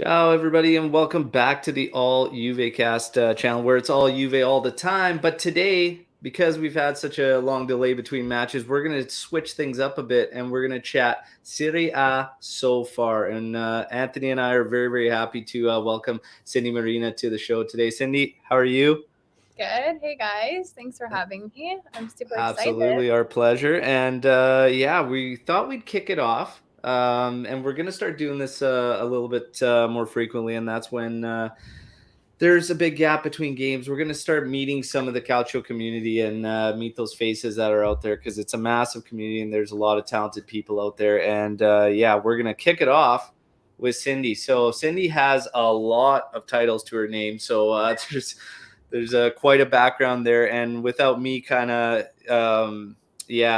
Ciao, everybody, and welcome back to the All Juve Cast channel, where it's all Juve all the time. But today, because we've had such a long delay between matches, we're going to switch things up a bit, and we're going to chat Serie A so far. And Anthony and I are very, very happy to welcome Cindy Marina to the show today. Cindy, how are you? Good. Hey guys, thanks for having me. I'm super excited. Absolutely, our pleasure. And yeah, we thought we'd kick it off. And we're going to start doing this a little bit more frequently. And that's when there's a big gap between games. We're going to start meeting some of the Calcio community and meet those faces that are out there because it's a massive community and there's a lot of talented people out there. And yeah, we're going to kick it off with Cindy. So Cindy has a lot of titles to her name. So there's quite a background there. And without me kind of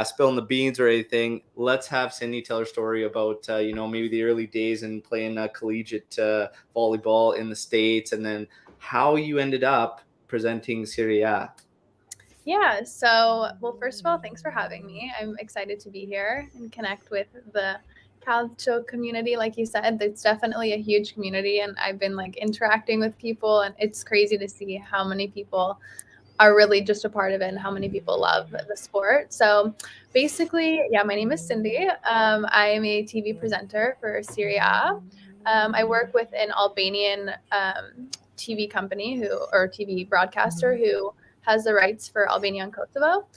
spilling the beans or anything, let's have Cindy tell her story about maybe the early days and playing collegiate volleyball in the States, and then how you ended up presenting Serie A. Yeah, well, first of all, thanks for having me. I'm excited to be here and connect with the Calcio community. Like you said, it's definitely a huge community, and I've been like interacting with people, and it's crazy to see how many people are really just a part of it and how many people love the sport. So basically, yeah, my name is Cindy. I am a TV presenter for Serie A. I work with an Albanian TV company or TV broadcaster who has the rights for Albania and Kosovo.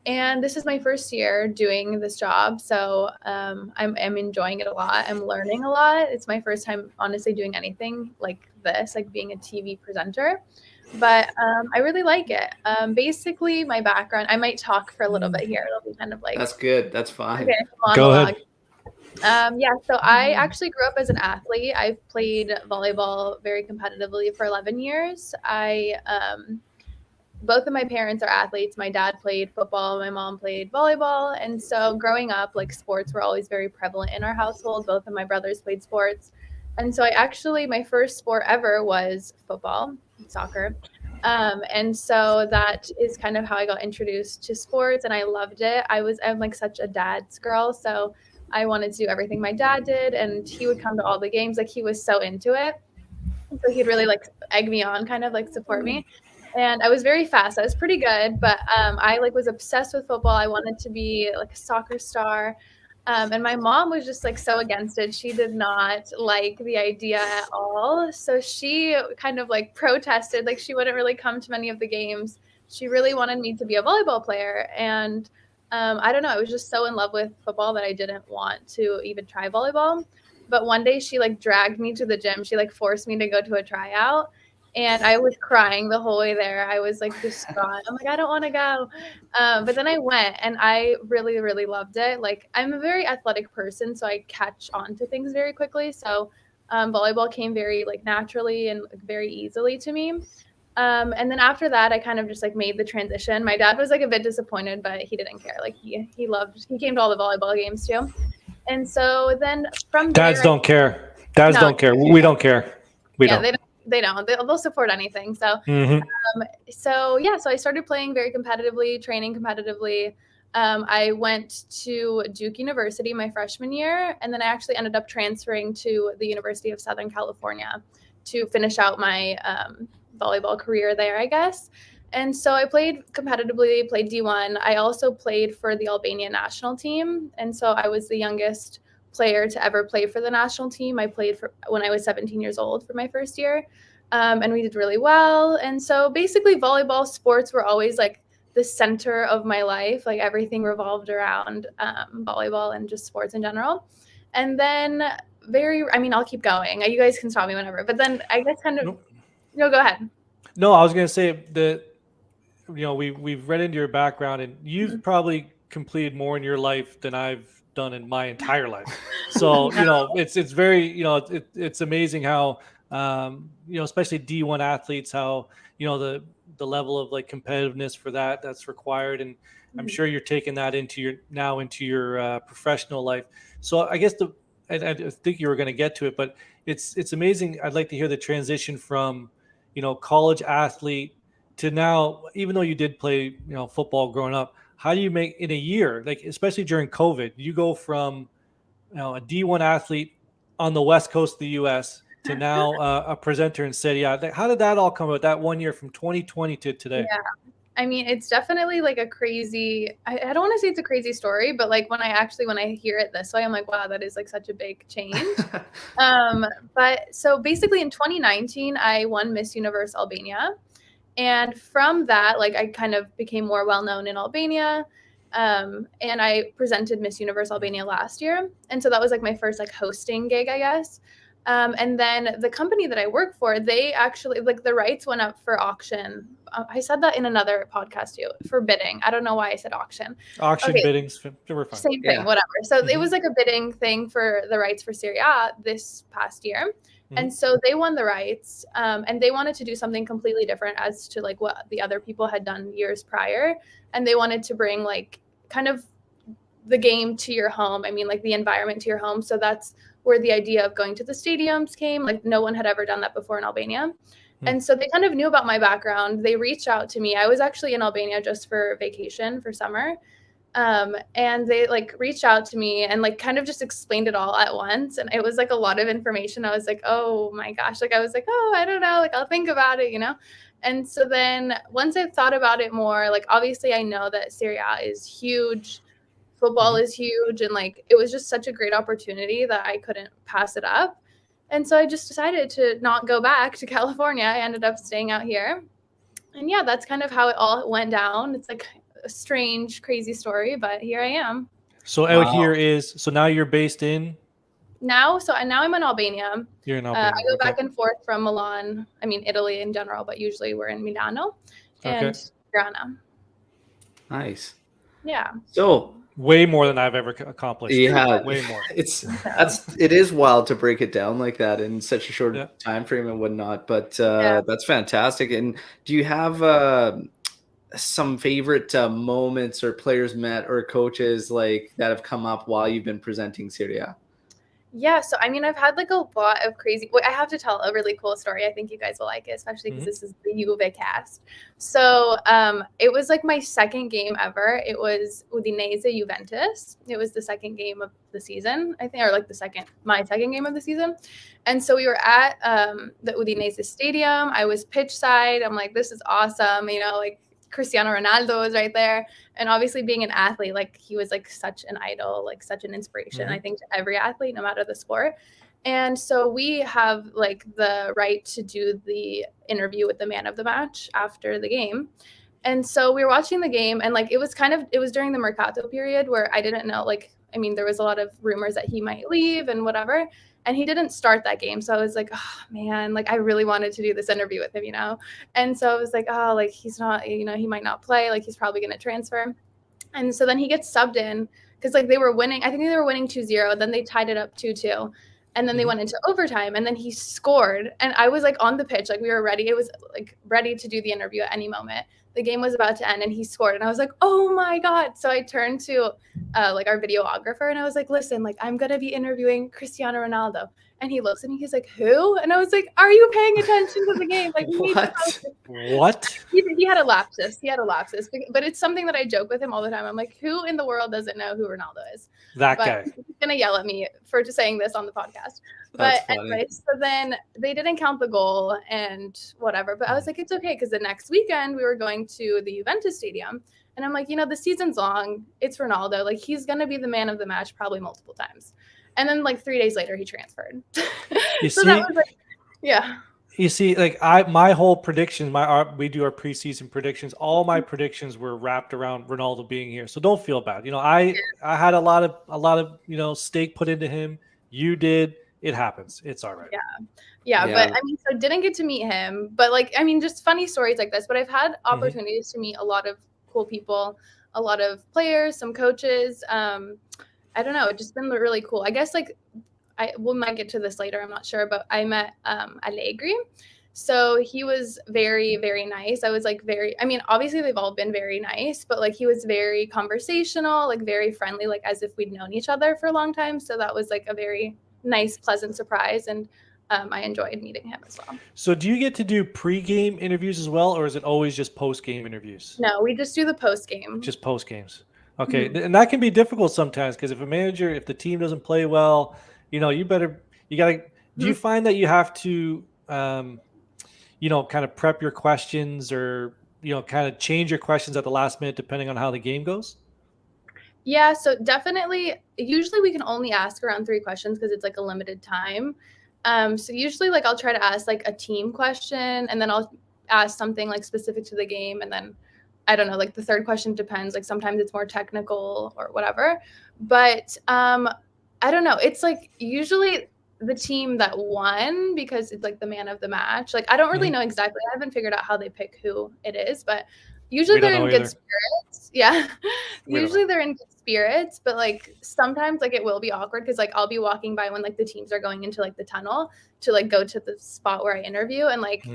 And this is my first year doing this job. So I'm enjoying it a lot. I'm learning a lot. It's my first time, honestly, doing anything like this, like being a TV presenter. But I really like it. Basically, my background, I might talk for a little bit here. It'll be kind of like... That's good. That's fine. Okay, Go ahead. So I actually grew up as an athlete. I've played volleyball very competitively for 11 years. Both of my parents are athletes. My dad played football. My mom played volleyball. And so growing up, like sports were always very prevalent in our household. Both of my brothers played sports. And so my first sport ever was football, soccer. And so that is kind of how I got introduced to sports, and I loved it. I'm like such a dad's girl. So I wanted to do everything my dad did, and he would come to all the games. Like he was so into it. So he'd really like egg me on, kind of like support me. And I was very fast. I was pretty good, but I like was obsessed with football. I wanted to be like a soccer star. And my mom was just like so against it. She did not like the idea at all. So she kind of like protested, like she wouldn't really come to many of the games. She really wanted me to be a volleyball player. And I don't know, I was just so in love with football that I didn't want to even try volleyball. But one day she like dragged me to the gym. She like forced me to go to a tryout. And I was crying the whole way there. I was like distraught. I'm like, I don't want to go. But then I went, and I really, really loved it. Like I'm a very athletic person, so I catch on to things very quickly. So volleyball came very like naturally and very easily to me. And then after that, I kind of just like made the transition. My dad was like a bit disappointed, but he didn't care. Like he came to all the volleyball games too. And so then from there, Dads don't care. Dads don't care. We don't care. We don't. They don't. They'll support anything. So, so I started playing very competitively, training competitively. I went to Duke University my freshman year, and then I actually ended up transferring to the University of Southern California to finish out my volleyball career there, I guess. And so I played competitively, played D1. I also played for the Albania national team, and so I was the youngest player to ever play for the national team. I played for when I was 17 years old for my first year, and we did really well. And so basically volleyball sports were always like the center of my life. Like everything revolved around volleyball and just sports in general. And then I'll keep going. You guys can stop me whenever. But then I guess go ahead. No, I was going to say that, we've read into your background, and you've probably completed more in your life than I've done in my entire life. So it's very it's amazing how especially D1 athletes, how the level of like competitiveness for that's required, and I'm sure you're taking that into your professional life. So I guess I think you were going to get to it, but it's amazing. I'd like to hear the transition from college athlete to now, even though you did play football growing up. How do you make in a year, like especially during COVID, you go from a D1 athlete on the West Coast of the U.S. to now a presenter in Serie A. How did that all come about? That 1 year from 2020 to today? Yeah. I mean, it's definitely like a crazy, I don't want to say it's a crazy story, but like when I hear it this way, I'm like, wow, that is like such a big change. But so basically in 2019, I won Miss Universe Albania. And from that, like I kind of became more well-known in Albania. And I presented Miss Universe Albania last year. And so that was like my first like hosting gig, I guess. And then the company that I work for, they actually like the rights went up for auction. I said that in another podcast too, for bidding. I don't know why I said auction. Auction biddings, they were fine. Same thing, whatever. So it was like a bidding thing for the rights for Serie A this past year. And so they won the rights, and they wanted to do something completely different as to like what the other people had done years prior. And they wanted to bring like kind of the game to your home. I mean, like the environment to your home. So that's where the idea of going to the stadiums came. Like no one had ever done that before in Albania. And so they kind of knew about my background. They reached out to me. I was actually in Albania just for vacation for summer. And they like reached out to me and like kind of just explained it all at once. And it was like a lot of information. I was like, oh my gosh. Like I was like, oh, I don't know. Like I'll think about it, you know? And so then once I thought about it more, like obviously I know that Serie A is huge. Football is huge. And like it was just such a great opportunity that I couldn't pass it up. And so I just decided to not go back to California. I ended up staying out here. And yeah, that's kind of how it all went down. It's like a strange, crazy story, but here I am. So out here is, so now you're based in? Now I'm in Albania. You're in Albania. I go back and forth from Milan. I mean, Italy in general, but usually we're in Milano and Tirana. Nice. Yeah. So way more than I've ever accomplished. Yeah, way more. It is wild to break it down like that in such a short time frame and whatnot. But that's fantastic. And do you have some favorite moments or players met or coaches like that have come up while you've been presenting Serie A? Yeah, so I mean, I've had like a lot of crazy. I have to tell a really cool story. I think you guys will like it, especially because this is the Juve cast. So it was like my second game ever. It was Udinese Juventus. It was the second game of the season, I think, or like my second game of the season. And so we were at the Udinese stadium. I was pitch side. I'm like, this is awesome. You know, like Cristiano Ronaldo was right there. And obviously being an athlete, like he was like such an idol, like such an inspiration, I think, to every athlete, no matter the sport. And so we have like the right to do the interview with the man of the match after the game. And so we were watching the game and like it was during the Mercato period where I didn't know, like, I mean, there was a lot of rumors that he might leave and whatever. And he didn't start that game. So I was like, oh man, like I really wanted to do this interview with him, you know? And so I was like, oh, like he's not, you know, he might not play, like he's probably going to transfer. And so then he gets subbed in because like they were winning. I think they were winning 2-0. Then they tied it up 2-2. And then they went into overtime and then he scored. And I was like on the pitch, like we were ready. It was like ready to do the interview at any moment. The game was about to end and he scored. And I was like, oh my God. So I turned to like our videographer and I was like, listen, like I'm going to be interviewing Cristiano Ronaldo. And he looks at me, he's like, who? And I was like, are you paying attention to the game? Like, what? He had a lapsus. But it's something that I joke with him all the time. I'm like, who in the world doesn't know who Ronaldo is? That guy. He's going to yell at me for just saying this on the podcast. But anyway, so then they didn't count the goal and whatever. But I was like, it's okay. Because the next weekend we were going to the Juventus stadium. And I'm like, you know, the season's long. It's Ronaldo. Like, he's going to be the man of the match probably multiple times. And then like 3 days later, he transferred. So that was like, yeah. You see, like my whole predictions, we do our preseason predictions. All my predictions were wrapped around Ronaldo being here. So don't feel bad. You know, I had a lot of you know, stake put into him. You did. It happens. It's all right. Yeah. But I mean, so didn't get to meet him. But like, I mean, just funny stories like this. But I've had opportunities to meet a lot of cool people, a lot of players, some coaches. I don't know. It's just been really cool. I guess like we might get to this later. I'm not sure, but I met Allegri. So he was very, very nice. I was like I mean, obviously they've all been very nice, but like he was very conversational, like very friendly, like as if we'd known each other for a long time. So that was like a very nice, pleasant surprise. And I enjoyed meeting him as well. So do you get to do pre-game interviews as well, or is it always just post-game interviews? No, we just do the post-game. Just post-games. Okay, and that can be difficult sometimes because if the team doesn't play well, you know, you gotta Do you find that you have to, kind of prep your questions or, kind of change your questions at the last minute depending on how the game goes? Yeah, so definitely, usually we can only ask around 3 questions because it's like a limited time. So usually like I'll try to ask like a team question, and then I'll ask something like specific to the game, and then I don't know, like the third question depends. Like sometimes it's more technical or whatever. But I don't know. It's like usually the team that won because it's like the man of the match. Like I don't really know exactly. I haven't figured out how they pick who it is, but usually We don't they're in know good either. spirits. Yeah. We don't Usually know. they're in good spirits, but like sometimes like it will be awkward because like I'll be walking by when like the teams are going into like the tunnel to like go to the spot where I interview, and like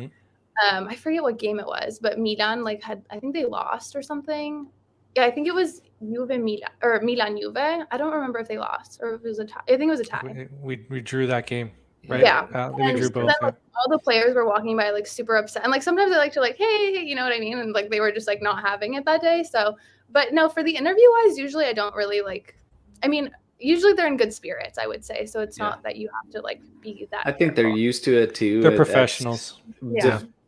I forget what game it was, but Milan like I think they lost or something. Yeah, I think it was Juve Milan or Milan Juve. I don't remember if they lost or if it was a tie. I think it was a tie. We drew that game, right? Yeah. We And drew so both. then like all the players were walking by like super upset. And like sometimes I like to like, hey, you know what I mean? And like they were just like not having it that day. So, but no, for the interview wise, usually I don't really like, I mean, usually they're in good spirits, I would say. So it's not that you have to like be that. I think they're fearful. used to it too. They're professionals.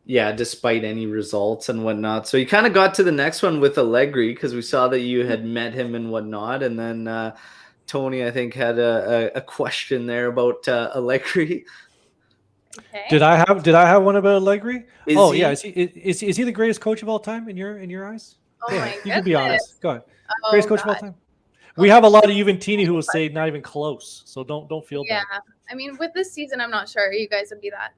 Yeah. Despite any results and whatnot. So you kind of got to the next one with Allegri because we saw that you had met him and whatnot. And then Tony, I think, had a question there about Allegri. Okay. Did I have one about Allegri? Yeah. Is he the greatest coach of all time in your eyes? Oh Yeah, my you can be honest. goodness. Go ahead. Oh, Greatest coach of all God. time. We have a lot of Juventini who will say not even close. So don't feel Yeah. bad. I mean, with this season, I'm not sure you guys would be that.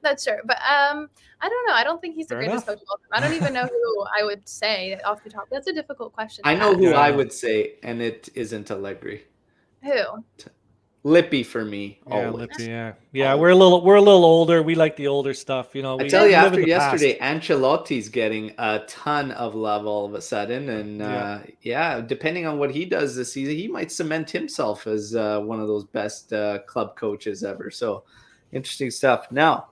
That's sure. But I don't know. I don't think he's the Fair greatest enough. coach of all time. I don't even know who I would say off the top. That's a difficult question. I to know ask. who Yeah. I would say, and it isn't Allegri. Who? Lippy for me, Yeah, always. Lippy, yeah. We're a little older. We like the older stuff. I We tell you, live after in the past. yesterday, Ancelotti's getting a ton of love all of a sudden, and depending on what he does this season, he might cement himself as one of those best club coaches ever. So, interesting stuff. Now,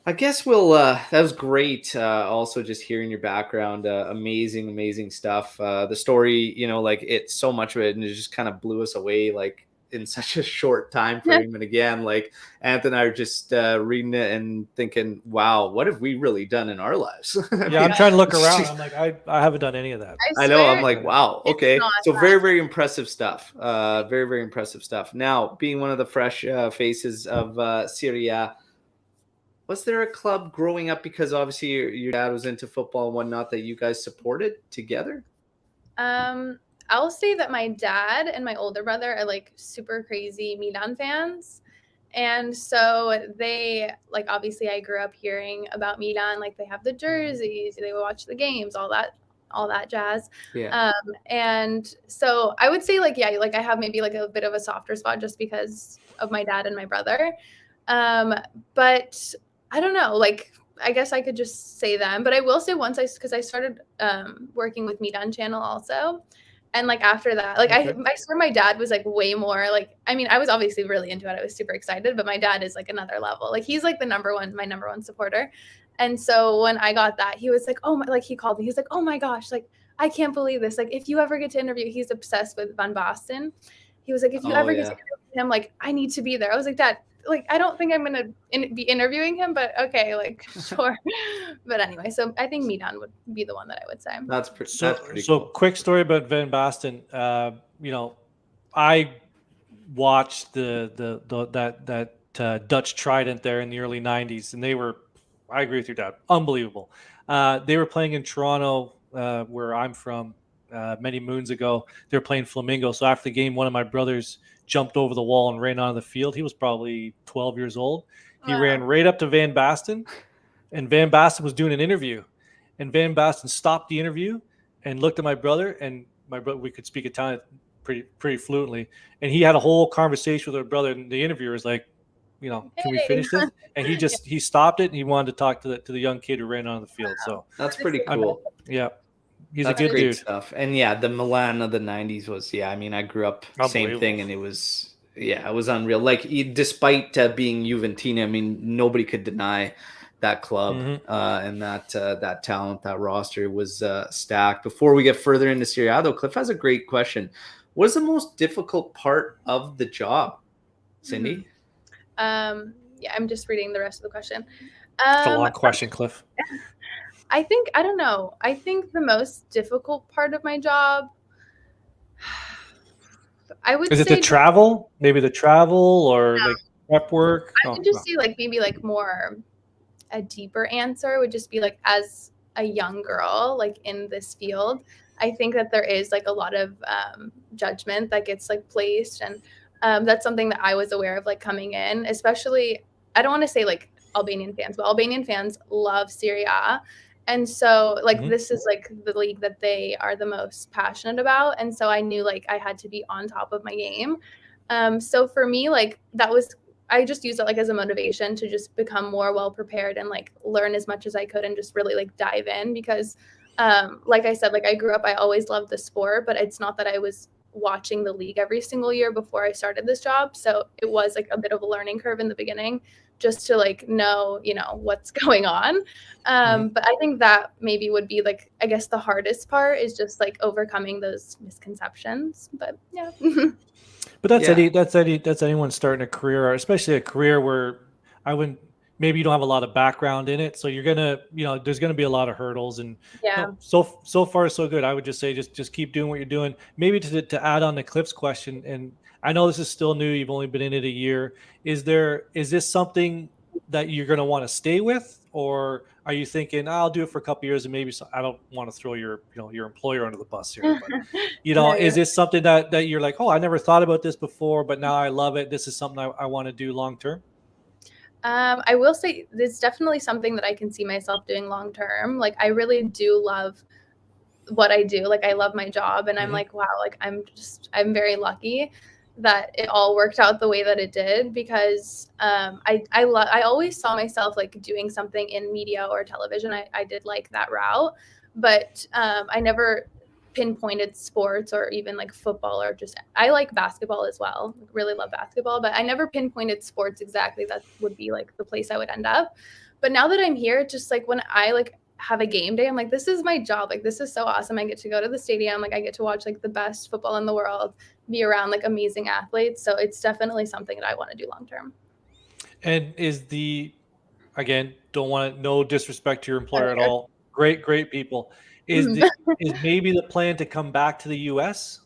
I guess we'll. That was great. Also, just hearing your background, amazing stuff. The story, like it's so much of it, and it just kind of blew us away, like in such a short time frame. And again, like Anthony and I are just reading it and thinking, "Wow, what have we really done in our lives?" Yeah, I'm trying to look around. I'm like, I haven't done any of that. I know. I'm like, wow. it's Okay. not So that. very impressive stuff. Very impressive stuff. Now, being one of the fresh faces of Serie A, was there a club growing up, because obviously your dad was into football and whatnot, that you guys supported together? I'll say that my dad and my older brother are like super crazy Milan fans. And so they like, obviously I grew up hearing about Milan, like they have the jerseys, they watch the games, all that jazz. Yeah. And so I would say like, yeah, like I have maybe like a bit of a softer spot just because of my dad and my brother. But I don't know, like I guess I could just say them, but I will say because I started working with Milan Channel also. And like after that, like Okay. I swear my dad was like way more like, I mean, I was obviously really into it. I was super excited, but my dad is like another level. Like he's like my number one supporter. And so when I got that, he was like, oh my, like he called me. He's like, oh my gosh, like I can't believe this. Like if you ever get to interview, he's obsessed with Van Basten. He was like, if you ever get to interview him, like I need to be there. I was like, Dad, like I don't think I'm gonna be interviewing him, but okay, like sure. But anyway, so I think Milan would be the one that I would say. That's pretty So cool. quick story about Van Basten. I watched that Dutch Trident there in the early '90s, and they were. I agree with your dad. Unbelievable. They were playing in Toronto, where I'm from, many moons ago. They were playing Flamingo. So after the game, one of my brothers jumped over the wall and ran onto the field. He was probably 12 years old. He ran right up to Van Basten, and Van Basten was doing an interview. And Van Basten stopped the interview and looked at my brother, and my brother, we could speak Italian pretty fluently. And he had a whole conversation with our brother, and the interviewer was like, can we finish this? And he stopped it, and he wanted to talk to the young kid who ran on the field. So that's pretty cool. He's That's a good great dude. stuff. And yeah, the Milan of the 90s was, I mean, I grew up same thing, and it was unreal. Like despite being Juventina, I mean, nobody could deny that club and that talent, that roster was stacked. Before we get further into Serie A, though, Cliff has a great question. What is the most difficult part of the job, Cindy? Yeah, I'm just reading the rest of the question. It's a long question, Cliff. I think, I don't know. I think the most difficult part of my job, I would Is it the say, travel? Maybe the travel or like prep work? I No, would just no. say like maybe like more a deeper answer would just be like, as a young girl, like in this field, I think that there is like a lot of judgment that gets like placed, and that's something that I was aware of like coming in, especially. I don't want to say like Albanian fans, but Albanian fans love Serie A, and so like this is like the league that they are the most passionate about, and so I knew like I had to be on top of my game. So for me, like that was, I just used it like as a motivation to just become more well prepared and like learn as much as I could and just really like dive in, because like I said, like I grew up, I always loved the sport, but it's not that I was watching the league every single year before I started this job. So it was like a bit of a learning curve in the beginning just to like know, you know, what's going on. But I think that maybe would be like, I guess the hardest part is just like overcoming those misconceptions. But yeah. But that's anyone starting a career, or especially a career where I wouldn't, maybe you don't have a lot of background in it, so you're gonna, there's gonna be a lot of hurdles, and Yeah. so far so good. I would just say just keep doing what you're doing. Maybe to add on to Cliff's question, and I know this is still new. You've only been in it a year. Is this something that you're gonna want to stay with, or are you thinking I'll do it for a couple years and maybe I don't want to throw your employer under the bus here, but No, is this something that you're like, oh, I never thought about this before, but now I love it. This is something I want to do long term? I will say it's definitely something that I can see myself doing long term. Like I really do love what I do. Like I love my job, and I'm like, wow, like I'm very lucky that it all worked out the way that it did, because I always saw myself like doing something in media or television. I did like that route, but I never pinpointed sports or even like football, or just I like basketball as well. Really love basketball, but I never pinpointed sports exactly that would be like the place I would end up. But now that I'm here, just like when I like have a game day, I'm like, this is my job. Like this is so awesome. I get to go to the stadium, like I get to watch like the best football in the world, be around like amazing athletes. So it's definitely something that I want to do long term. And again, don't want no disrespect to your employer at all. Great people. Is maybe the plan to come back to the US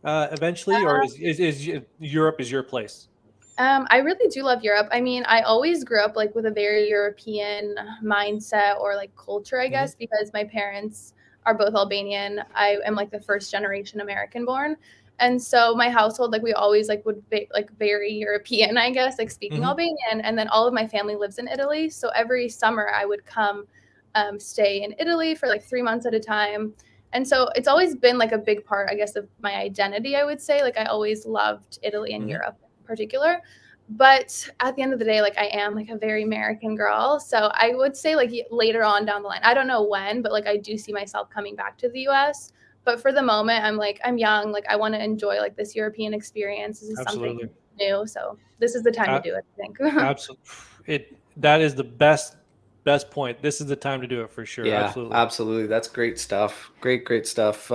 eventually, or is Europe is your place? I really do love Europe. I mean, I always grew up like with a very European mindset or like culture, I guess, because my parents are both Albanian. I am like the first generation American born. And so my household, like we always like would be like very European, I guess, like speaking Albanian. And then all of my family lives in Italy. So every summer I would come stay in Italy for like 3 months at a time. And so it's always been like a big part, I guess, of my identity, I would say. Like I always loved Italy and Europe in particular. But at the end of the day, like I am like a very American girl. So I would say like later on down the line, I don't know when, but like I do see myself coming back to the US. But for the moment, I'm like, I'm young. Like I want to enjoy like this European experience. This is something new. So this is the time to do it, I think. Absolutely. That is the best point. This is the time to do it for sure. Yeah, Absolutely. absolutely. That's great stuff. Great stuff.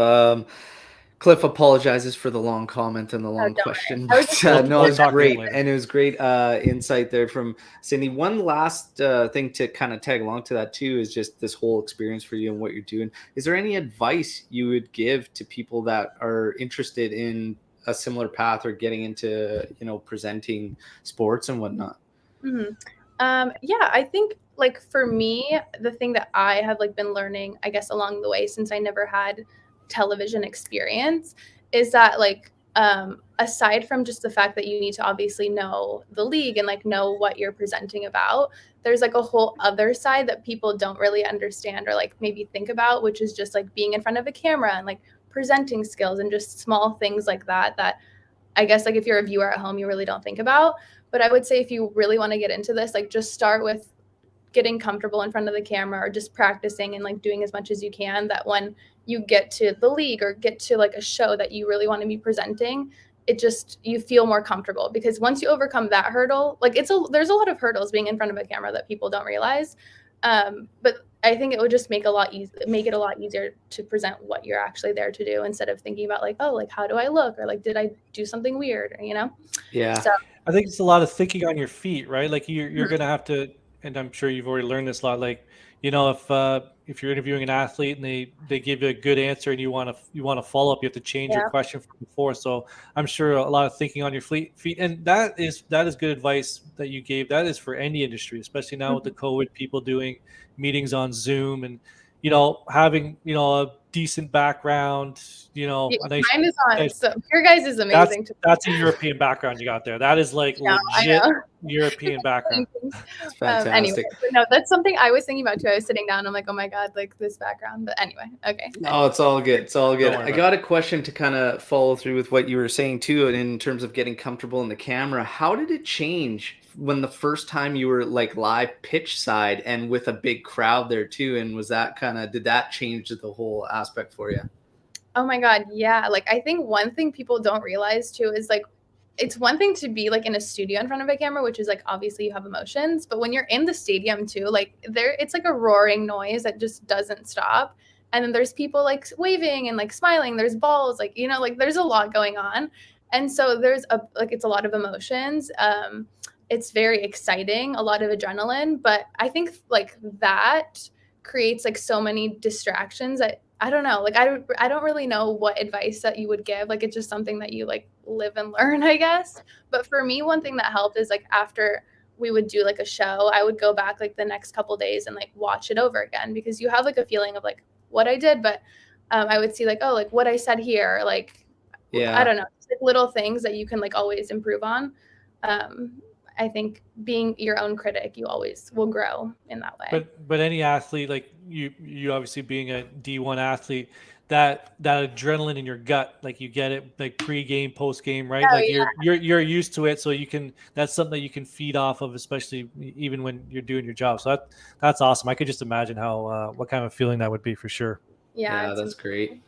Cliff apologizes for the long comment and the long question, but no, it was great, and it was great insight there from Cindy. One last thing to kind of tag along to that too is just this whole experience for you and what you're doing. Is there any advice you would give to people that are interested in a similar path or getting into, presenting sports and whatnot? Yeah, I think like for me, the thing that I have like been learning, I guess, along the way, since I never had television experience, is that like aside from just the fact that you need to obviously know the league and like know what you're presenting about, there's like a whole other side that people don't really understand or like maybe think about, which is just like being in front of a camera and like presenting skills and just small things like that I guess like if you're a viewer at home, you really don't think about. But I would say if you really want to get into this, like just start with getting comfortable in front of the camera or just practicing and like doing as much as you can, that when you get to the league or get to like a show that you really want to be presenting, you feel more comfortable, because once you overcome that hurdle, like there's a lot of hurdles being in front of a camera that people don't realize. But I think it would just make it a lot easier to present what you're actually there to do, instead of thinking about like, oh, like how do I look, or like did I do something weird, or, Yeah. So I think it's a lot of thinking on your feet, right? Like you're gonna have to, and I'm sure you've already learned this a lot. Like, if you're interviewing an athlete and they give you a good answer and you want to follow up, you have to change your yeah, question from before. So I'm sure a lot of thinking on your feet, and that is good advice that you gave. That is for any industry, especially now with the COVID, people doing meetings on Zoom and having a decent background, a nice. mine is on. Nice So your guys is that's amazing. that's a European background you got there. That is like Yeah, I legit know. European background. It's Anyway, fantastic. but no, that's something I was thinking about too. I was sitting down, I'm like, oh my god, like this background. But anyway, okay. No, it's all good. It's all good. Don't worry I about got a question to kind of follow through with what you were saying too, in terms of getting comfortable in the camera. How did it change when the first time you were like live pitch side and with a big crowd there too? And did that change the whole aspect for you? Oh my god, yeah. Like I think one thing people don't realize too is like it's one thing to be like in a studio in front of a camera, which is like obviously you have emotions, but when you're in the stadium too, like it's like a roaring noise that just doesn't stop. And then there's people like waving and like smiling, there's balls, like like there's a lot going on. And so it's a lot of emotions. It's very exciting, a lot of adrenaline, but I think like that creates like so many distractions that I don't know. Like I don't really know what advice that you would give. Like it's just something that you like live and learn, I guess. But for me, one thing that helped is like after we would do like a show, I would go back like the next couple days and like watch it over again, because you have like a feeling of like what I did, but I would see like, oh, like what I said here, like I don't know, just like little things that you can like always improve on. I think being your own critic, you always will grow in that way. But any athlete, like you obviously being a D1 athlete, that adrenaline in your gut, like you get it like pre-game, post-game, right? Oh Like yeah. you're used to it, so that's something that you can feed off of, especially even when you're doing your job. So that's awesome. I could just imagine how what kind of feeling that would be for sure. Yeah, That's great.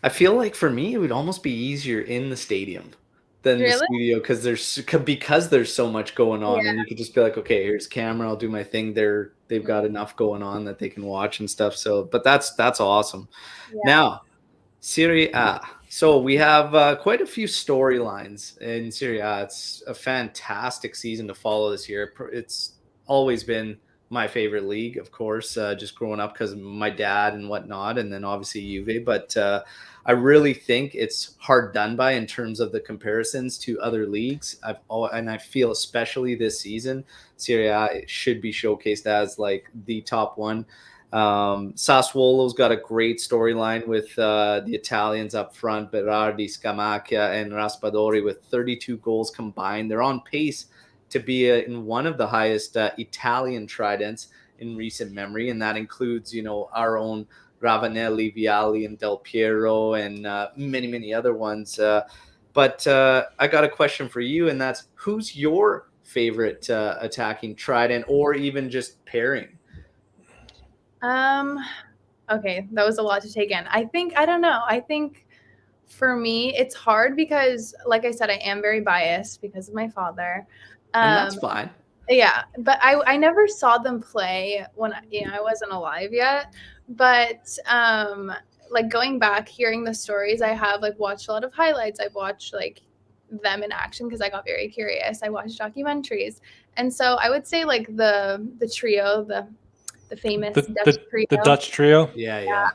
I feel like for me, it would almost be easier in the stadium than the really? studio because there's so much going on, Yeah. and you could just be like, okay, here's camera, I'll do my thing. They've got enough going on that they can watch and stuff. So, but that's awesome. Yeah. Now, Serie A. So we have quite a few storylines in Serie A. It's a fantastic season to follow this year. It's always been my favorite league, of course, just growing up because of my dad and whatnot, and then obviously Juve. But I really think it's hard done by in terms of the comparisons to other leagues. And I feel especially this season, Serie A should be showcased as like the top one. Sassuolo's got a great storyline with the Italians up front, Berardi, Scamacchia, and Raspadori with 32 goals combined. They're on pace to be in one of the highest Italian tridents in recent memory, and that includes, our own Ravanelli, Vialli, and Del Piero, and many, many other ones. But I got a question for you, and that's who's your favorite attacking trident, or even just pairing? Okay, that was a lot to take in. I don't know. I think for me, it's hard because, like I said, I am very biased because of my father. And that's fine. Yeah, but I never saw them play when I wasn't alive yet. But like going back, hearing the stories, I have like watched a lot of highlights. I've watched like them in action because I got very curious. I watched documentaries, and so I would say like the trio, the famous Dutch trio. The Dutch trio. Yeah.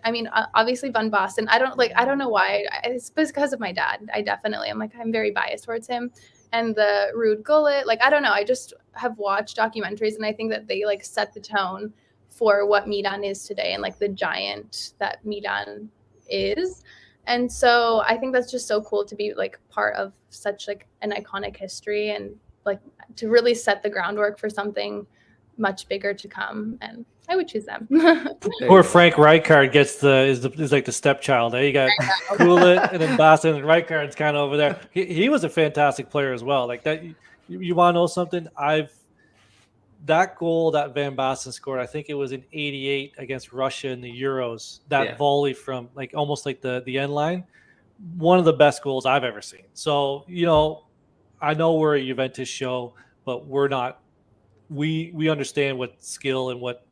I mean, obviously Van Basten. I don't know why. It's because of my dad. I'm very biased towards him. And the Ruud Gullit, like, I don't know. I just have watched documentaries, and I think that they like set the tone for what Milan is today and like the giant that Milan is. And so I think that's just so cool to be like part of such like an iconic history, and like to really set the groundwork for something much bigger to come. And I would choose them. Poor Frank Rijkaard is like the stepchild. You got Gullit and then Basten, and Rijkaard's kind of over there. He was a fantastic player as well. Like that, you want to know something? That goal that Van Basten scored, I think it was in '88 against Russia in the Euros. That volley from like almost like the end line, one of the best goals I've ever seen. So I know we're a Juventus show, but we're not. We understand what skill and what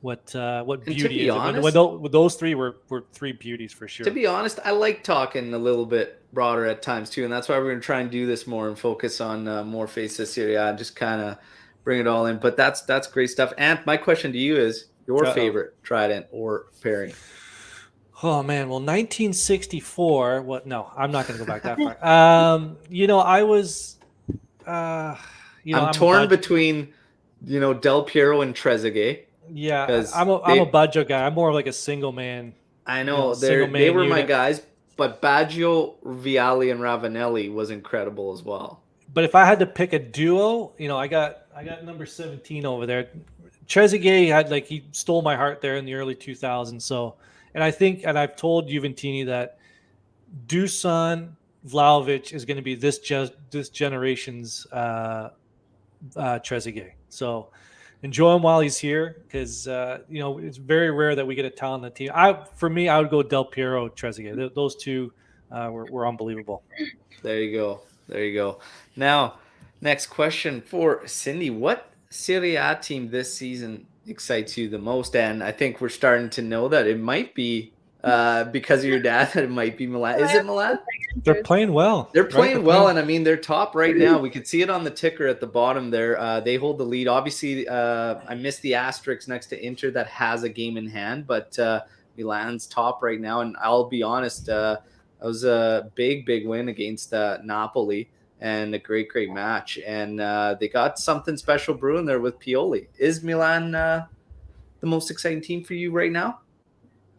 what And to beauty be is. honest, When those three were three beauties for sure. To be honest, I like talking a little bit broader at times too, and that's why we're going to try and do this more and focus on more faces Serie A and just kind of bring it all in. But that's great stuff. And my question to you is your favorite trident or pairing? Oh man, well, 1964. What? No, I'm not going to go back that far. I was, I'm torn between, Del Piero and Trezeguet. Yeah, I'm a Baggio guy. I'm more of like a single man. I know single they man were my unit. guys, but Baggio, Vialli, and Ravanelli was incredible as well. But if I had to pick a duo, I got number 17 over there. Trezeguet he stole my heart there in the early 2000s. So, and I've told Juventini that Dusan Vlahovic is going to be this generation's Trezeguet. So enjoy him while he's here, because it's very rare that we get a talented team. For me, I would go Del Piero, Trezeguet. Those two were unbelievable. There you go. Now, next question for Cindy: what Serie A team this season excites you the most? And I think we're starting to know that it might be because of your dad that it might be Milan. Is it Milan? They're playing well. They're playing well, and I mean they're top right now. We could see it on the ticker at the bottom there. They hold the lead. Obviously, I missed the asterisk next to Inter that has a game in hand, but Milan's top right now. And I'll be honest, that was a big win against Napoli, and a great match. And they got something special brewing there with Pioli. Is Milan the most exciting team for you right now?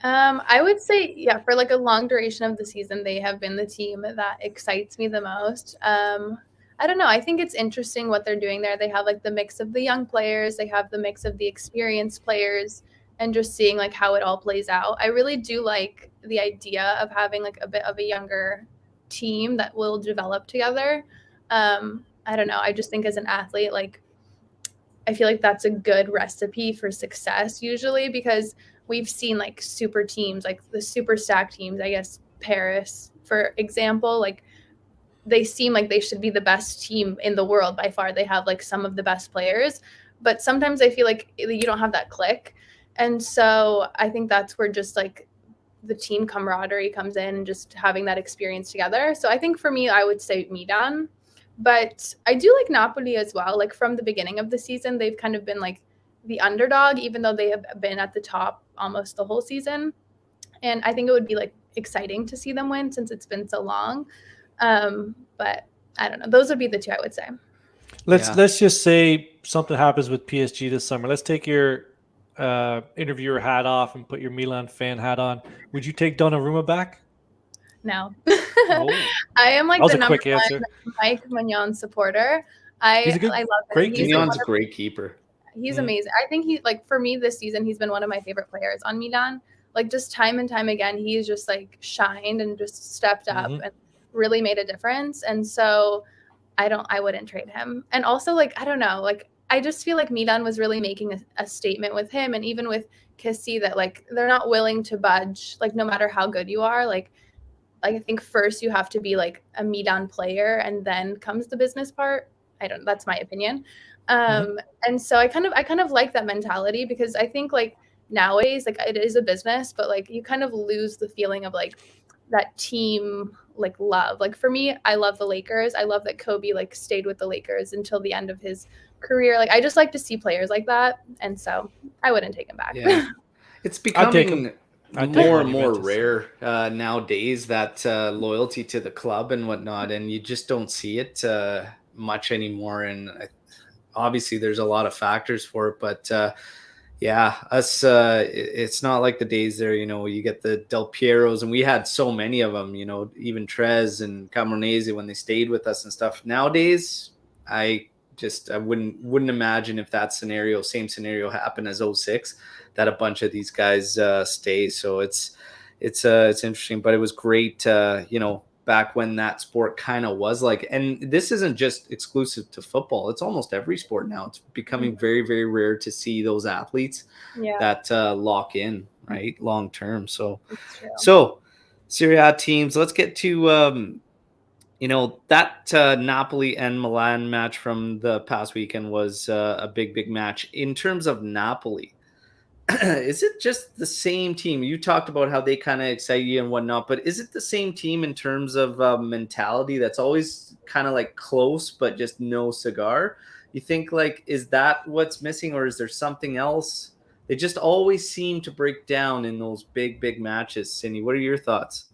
I would say, yeah, for like a long duration of the season, they have been the team that excites me the most. I don't know. I think it's interesting what they're doing there. They have like the mix of the young players, they have the mix of the experienced players, and just seeing like how it all plays out. I really do like the idea of having like a bit of a younger team that will develop together. I don't know. I just think as an athlete, like I feel like that's a good recipe for success usually, because we've seen like super teams, like the super stacked teams, I guess Paris, for example, like they seem like they should be the best team in the world by far. They have like some of the best players, but sometimes I feel like you don't have that click. And so I think that's where just like the team camaraderie comes in, and just having that experience together. So I think for me, I would say Milan, but I do like Napoli as well. Like from the beginning of the season, they've kind of been like the underdog, even though they have been at the top almost the whole season. And I think it would be like exciting to see them win since it's been so long. But I don't know. Those would be the two I would say. Let's just say something happens with PSG this summer. Let's take your interviewer hat off and put your Milan fan hat on. Would you take Donnarumma back? No. I am like the number one Mike Mignon supporter. I love him. Mignon's a great keeper. He's amazing. I think he, like, for me this season, he's been one of my favorite players on Milan. Like, just time and time again, he's just like shined and just stepped up and really made a difference. And so I wouldn't trade him. And also, like, I don't know, like, I just feel like Milan was really making a statement with him, and even with Kessie, that like they're not willing to budge, like no matter how good you are. Like I think first you have to be like a Milan player, and then comes the business part. That's my opinion. And so I kind of like that mentality, because I think like nowadays, like it is a business, but like you kind of lose the feeling of like that team like love. Like for me, I love the Lakers. I love that Kobe like stayed with the Lakers until the end of his career. Like I just like to see players like that, and so I wouldn't take him back. Yeah. It's becoming more and more rare nowadays, that loyalty to the club and whatnot, and you just don't see it much anymore. And obviously there's a lot of factors for it, but it's not like the days there, you get the Del Pieros, and we had so many of them, even Trez and Camoranesi when they stayed with us and stuff. Nowadays, I wouldn't imagine if that same scenario happened as 06, that a bunch of these guys stay. So it's interesting, but it was great, back when that sport kind of was like, and this isn't just exclusive to football. It's almost every sport now. It's becoming very, very rare to see those athletes that lock in, right, long term. So Serie A teams. Let's get to that Napoli and Milan match from the past weekend was a big match. In terms of Napoli, is it just the same team? You talked about how they kind of excite you and whatnot, but is it the same team in terms of mentality that's always kind of like close, but just no cigar? You think like, is that what's missing, or is there something else? They just always seem to break down in those big, big matches. Cindy, what are your thoughts?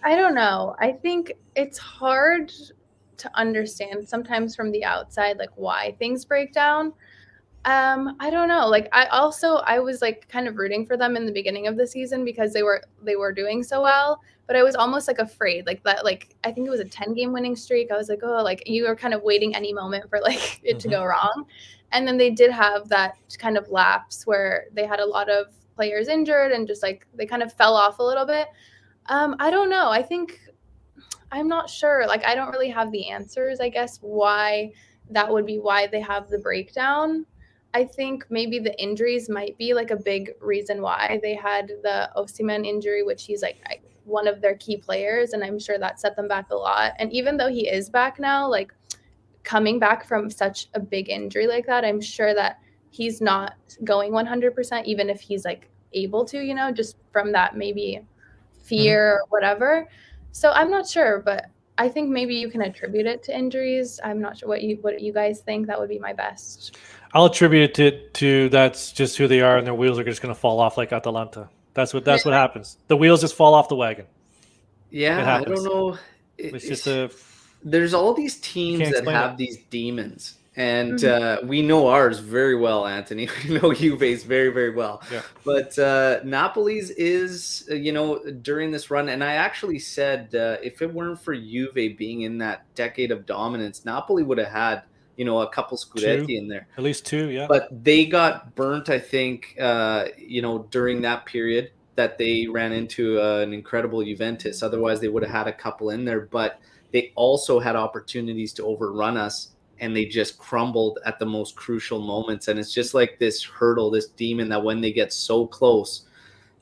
I don't know. I think it's hard to understand sometimes from the outside, like why things break down. I don't know. Like I was like kind of rooting for them in the beginning of the season because they were doing so well, but I was almost like afraid like that like I think it was a 10-game winning streak. I was like, "Oh, like you were kind of waiting any moment for like it to go wrong." And then they did have that kind of lapse where they had a lot of players injured and just like they kind of fell off a little bit. I don't know. I think I'm not sure. Like I don't really have the answers, I guess, why that would be why they have the breakdown. I think maybe the injuries might be like a big reason why they had the Osimhen injury, which he's like one of their key players, and I'm sure that set them back a lot. And even though he is back now, like coming back from such a big injury like that, I'm sure that he's not going 100%, even if he's like able to, just from that maybe fear or whatever. So I'm not sure, but I think maybe you can attribute it to injuries. I'm not sure what you guys think. That would be my best. I'll attribute it to that's just who they are, and their wheels are just going to fall off like Atalanta. That's what happens. The wheels just fall off the wagon. Yeah, I don't know. It's just there's all these teams that have these demons, and we know ours very well, Anthony. We know Juve's very, very well. Yeah. But Napoli's is, during this run, and I actually said if it weren't for Juve being in that decade of dominance, Napoli would have had, a couple Scudetti in there. At least two, yeah. But they got burnt, I think, during that period that they ran into an incredible Juventus. Otherwise, they would have had a couple in there. But they also had opportunities to overrun us, and they just crumbled at the most crucial moments. And it's just like this hurdle, this demon that when they get so close,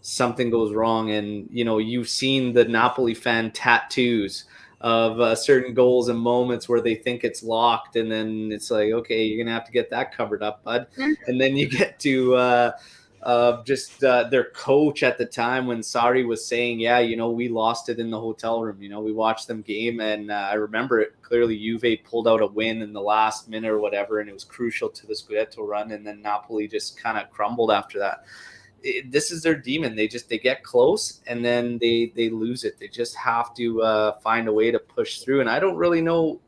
something goes wrong. And, you've seen the Napoli fan tattoos of certain goals and moments where they think it's locked, and then it's like, okay, you're gonna have to get that covered up, bud. And then you get to their coach at the time when Sarri was saying, yeah, we lost it in the hotel room. We watched them game, and I remember it clearly. Juve pulled out a win in the last minute or whatever, and it was crucial to the Scudetto run, and then Napoli just kind of crumbled after that. This is their demon. They get close, and then they lose it. They just have to find a way to push through, and I don't really know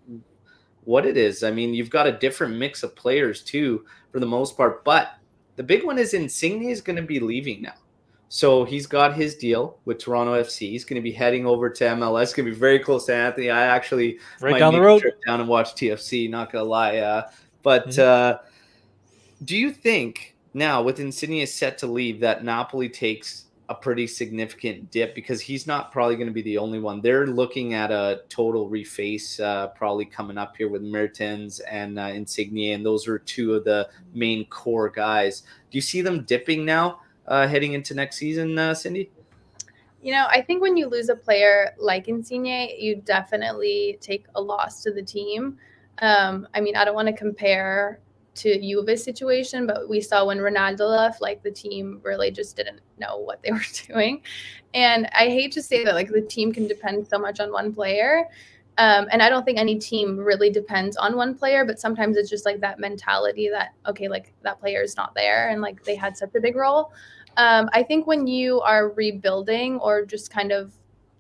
what it is. I mean, you've got a different mix of players too, for the most part, but the big one is Insigne is going to be leaving now. So he's got his deal with Toronto FC. He's going to be heading over to MLS. It's going to be very close to Anthony. I actually right down the road. Trip down and watch TFC. Not going to lie. Do you think now with Insigne set to leave that Napoli takes a pretty significant dip, because he's not probably going to be the only one? They're looking at a total reface probably coming up here with Mertens and Insigne, and those are two of the main core guys. Do you see them dipping now heading into next season, Cindy? I think when you lose a player like Insigne, you definitely take a loss to the team. I mean, I don't want to compare to Juve's situation, but we saw when Ronaldo left, like the team really just didn't know what they were doing. And I hate to say that, like, the team can depend so much on one player. And I don't think any team really depends on one player, but sometimes it's just like that mentality that, okay, like that player is not there, and like they had such a big role. I think when you are rebuilding, or just kind of,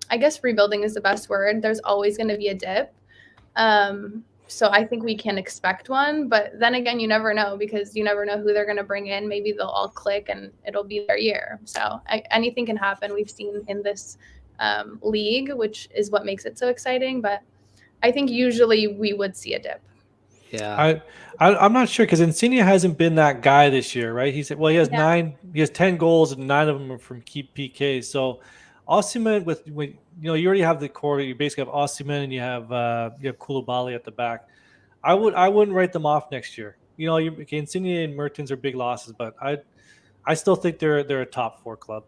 I guess rebuilding is the best word, there's always going to be a dip. So I think we can expect one, but then again, you never know, because you never know who they're going to bring in. Maybe they'll all click and it'll be their year. So anything can happen. We've seen in this league, which is what makes it so exciting. But I think usually we would see a dip. Yeah, I'm not sure, because Insigne hasn't been that guy this year, right? He has 10 goals and 9 of them are from keep PKs. So Osimhen, with you already have the core. You basically have Osimhen, and you have Koulibaly at the back. I wouldn't write them off next year. Insigne and Mertens are big losses, but I still think they're a top 4 club.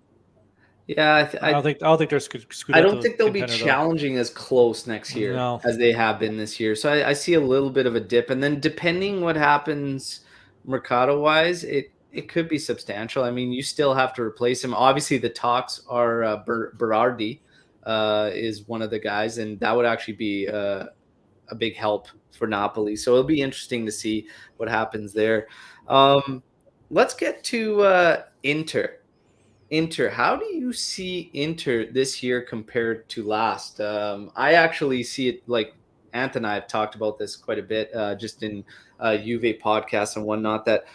Yeah, I don't think they're Scudetto. I don't think they'll be challenging as close next year as they have been this year. So I see a little bit of a dip, and then depending what happens Mercado wise, It could be substantial. I mean, you still have to replace him. Obviously, the talks are Berardi is one of the guys, and that would actually be a big help for Napoli. So it'll be interesting to see what happens there. Let's get to Inter. Inter, how do you see Inter this year compared to last? I actually see it like Ant and I have talked about this quite a bit, just in Juve podcasts and whatnot, that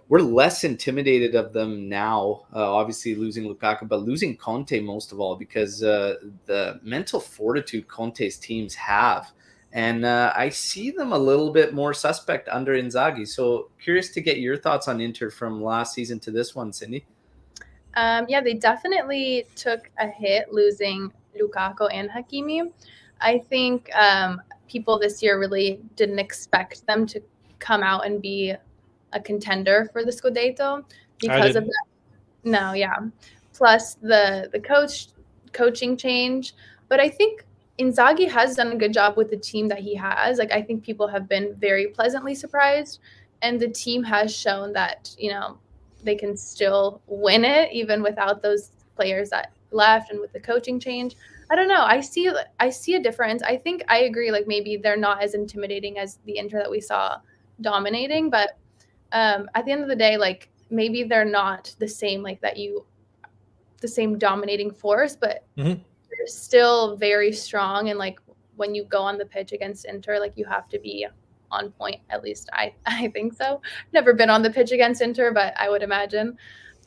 we're less intimidated of them now. Obviously, losing Lukaku, but losing Conte most of all, because the mental fortitude Conte's teams have. And I see them a little bit more suspect under Inzaghi. So curious to get your thoughts on Inter from last season to this one, Cindy. Yeah, they definitely took a hit losing Lukaku and Hakimi. I think people this year really didn't expect them to come out and be a contender for the Scudetto because of that. No, yeah. Plus the coaching change. But I think Inzaghi has done a good job with the team that he has. Like, I think people have been very pleasantly surprised, and the team has shown that, they can still win it even without those players that left and with the coaching change. I don't know. I see a difference. I think I agree. Like, maybe they're not as intimidating as the Inter that we saw dominating, but at the end of the day, like, maybe they're not the same, like the same dominating force, but they're still very strong. And like, when you go on the pitch against Inter, like, you have to be on point. At least I think so. Never been on the pitch against Inter, but I would imagine.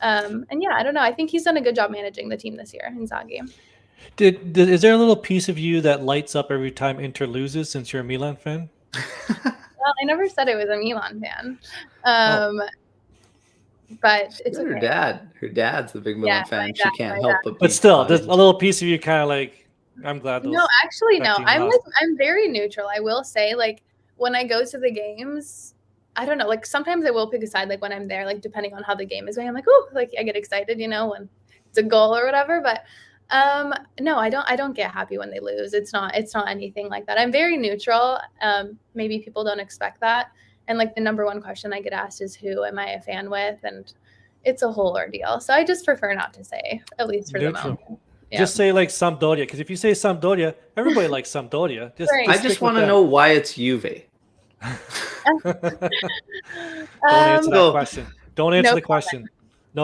And yeah, I don't know. I think he's done a good job managing the team this year, Inzaghi. Is there a little piece of you that lights up every time Inter loses, since you're a Milan fan? Well, I never said I was a Milan fan. But it's okay. Her dad's the big Milan fan. She can't help but still, there's a little piece of you kind of like, I'm glad those. No, actually, no. I'm very neutral. I will say, like, when I go to the games, I don't know, like, sometimes I will pick a side, like, when I'm there, like, depending on how the game is going. I'm like, oh, like, I get excited, when it's a goal or whatever. But no, I don't get happy when they lose. It's not anything like that. I'm very neutral. Maybe people don't expect that. And like, the number one question I get asked is, who am I a fan with? And it's a whole ordeal. So I just prefer not to say, at least for the moment. Yeah. Just say like Sampdoria, because if you say Sampdoria, everybody likes Sampdoria. I just want to know why it's Juve. Don't answer that question. Don't answer the question. No,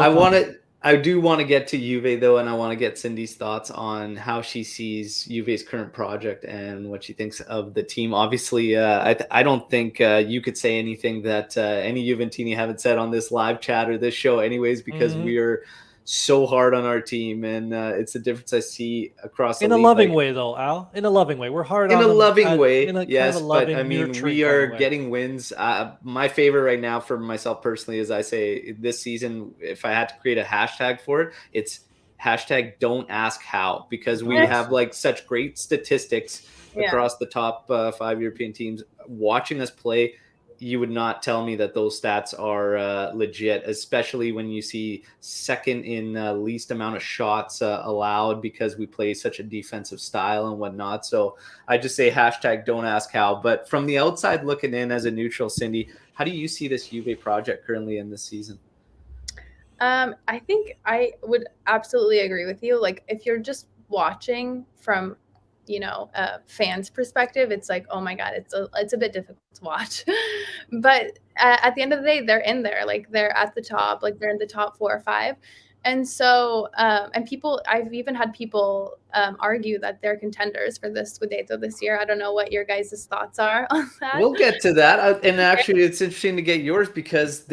I do want to get to Juve though, and I want to get Cindy's thoughts on how she sees Juve's current project and what she thinks of the team. Obviously, I don't think you could say anything that any Juventini haven't said on this live chat or this show, anyways, because we are so hard on our team, and it's a difference I see across the league. In a loving way, though, Al. In a loving way, we're hard on them. In a loving way, yes. Kind of loving, but I mean, we are getting wins. My favorite right now, for myself personally, is I say this season, if I had to create a hashtag for it, it's hashtag Don't Ask How, because we have like such great statistics across the top 5 European teams. Watching us play, you would not tell me that those stats are legit, especially when you see second in least amount of shots allowed, because we play such a defensive style and whatnot. So I just say hashtag Don't Ask How. But from the outside looking in as a neutral, Cindy, how do you see this Juve project currently in this season? I think I would absolutely agree with you. Like, if you're just watching from fans' perspective, it's like, oh my God, it's a bit difficult to watch. But at the end of the day, they're in there, like, they're at the top, like, they're in the top 4 or 5. And so, I've even had people argue that they're contenders for this Scudetto this year. I don't know what your guys' thoughts are on that. We'll get to that. And actually, it's interesting to get yours, because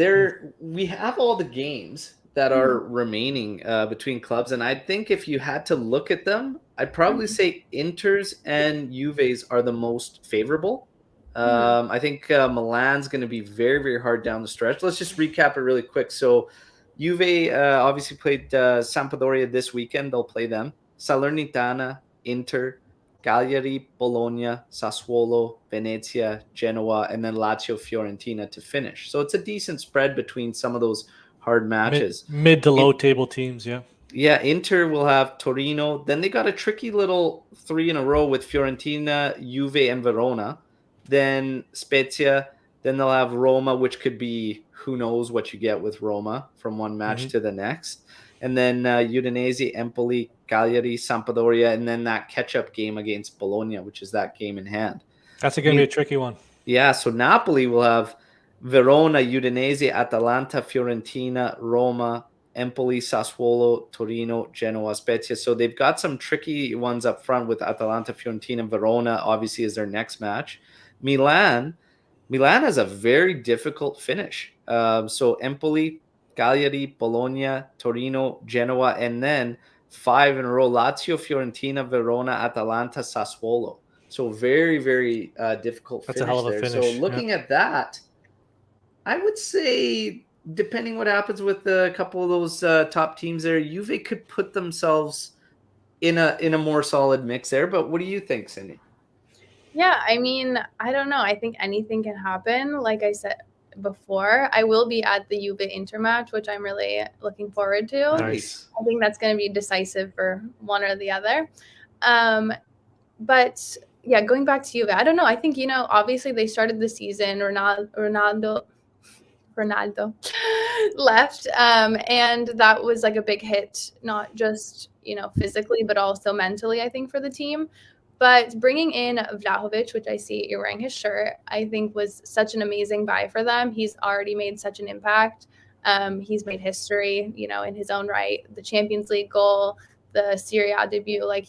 we have all the games that are remaining between clubs. And I think if you had to look at them, I'd probably say Inter's and Juve's are the most favorable. I think Milan's going to be very, very hard down the stretch. Let's just recap it really quick. So Juve obviously played Sampdoria this weekend. They'll play them. Salernitana, Inter, Cagliari, Bologna, Sassuolo, Venezia, Genoa, and then Lazio, Fiorentina to finish. So it's a decent spread between some of those hard matches. Mid to low table teams, yeah. Yeah, Inter will have Torino. Then they got a tricky little 3 in a row with Fiorentina, Juve, and Verona. Then Spezia, Then they'll have Roma, which could be who knows what you get with Roma from one match to the next. And then Udinese, Empoli, Cagliari, Sampdoria, and then that catch-up game against Bologna, which is that game in hand. That's going to be a tricky one. Yeah, so Napoli will have Verona, Udinese, Atalanta, Fiorentina, Roma, Empoli, Sassuolo, Torino, Genoa, Spezia. So they've got some tricky ones up front with Atalanta, Fiorentina, Verona, obviously, is their next match. Milan has a very difficult finish. So Empoli, Cagliari, Bologna, Torino, Genoa, and then 5 in a row: Lazio, Fiorentina, Verona, Atalanta, Sassuolo. So very, very difficult finish. That's a hell of a finish. So looking at that, I would say, depending what happens with a couple of those top teams there, Juve could put themselves in a more solid mix there. But what do you think, Cindy? Yeah, I mean, I don't know. I think anything can happen. Like I said before, I will be at the Juve Inter match, which I'm really looking forward to. Nice. I think that's going to be decisive for one or the other. But yeah, going back to Juve, I don't know. I think, obviously they started the season, Ronaldo left, and that was like a big hit, not just, physically, but also mentally, I think, for the team. But bringing in Vlahovic, which I see you're wearing his shirt, I think was such an amazing buy for them. He's already made such an impact. He's made history, in his own right. The Champions League goal, the Serie A debut, I